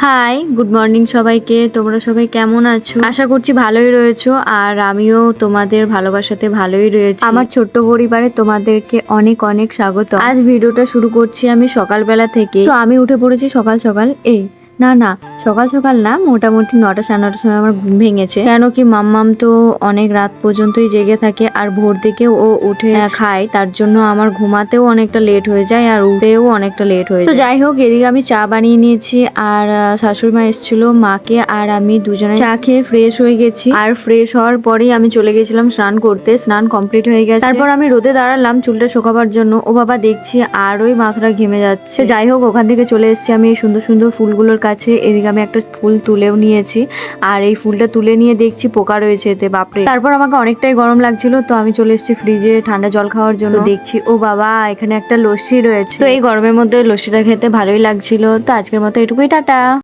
High, good morning সবাইকে। তোমরা সবাই কেমন আছো? আশা করছি ভালোই রয়েছো, আর আমিও তোমাদের ভালোবাসাতে ভালোই রয়েছি। আমার ছোট্ট পরিবারে তোমাদেরকে অনেক অনেক স্বাগত। আজ ভিডিওটা শুরু করছি আমি সকালবেলা থেকে। তো আমি উঠে পড়েছি সকাল সকাল। না সকাল সকাল না, মোটামুটি 9টা 9:30 সময় আমার ঘুম ভেঙেছে। কেন কি মাম্মাম তো অনেক রাত পর্যন্তই জেগে থাকে, আর ভোর থেকে ও উঠে খায়, তার জন্য আমার ঘুমাতেও অনেকটা লেট হয়ে যায় আর উঠতেও অনেকটা লেট হয়ে যায়। তো যাই হোক, এদিকে আমি চা বানিয়ে নিয়েছি, আর শাশুড়ি মা এসেছিল, মাকে আর আমি দুজনে চা খেয়ে ফ্রেশ হয়ে গেছি। আর ফ্রেশ হওয়ার পরেই আমি চলে গেছিলাম স্নান করতে। স্নান কমপ্লিট হয়ে গেছে, তারপর আমি রোদে দাঁড়ালাম চুলটা শুকাবার জন্য। ও বাবা, দেখছি আর ওই মাথাটা ঘেমে যাচ্ছে। যাই হোক, ওখান থেকে চলে এসেছি আমি এই সুন্দর সুন্দর ফুলগুলোর কাছে। এদিকে আমি একটা ফুল তুলেও নিয়েছি, আর এই ফুলটা তুলে নিয়ে দেখছি পোকা রয়েছে এতে, বাপরে। তারপর আমাকে অনেকটাই গরম লাগছিল, তো আমি চলে এসেছি ফ্রিজে ঠান্ডা জল খাওয়ার জন্য। দেখছি ও বাবা, এখানে একটা লস্যি রয়েছে। তো এই গরমের মধ্যে লস্যিটা খেতে ভালোই লাগছিল। তো আজকের মতো এটুকুই, টাটা।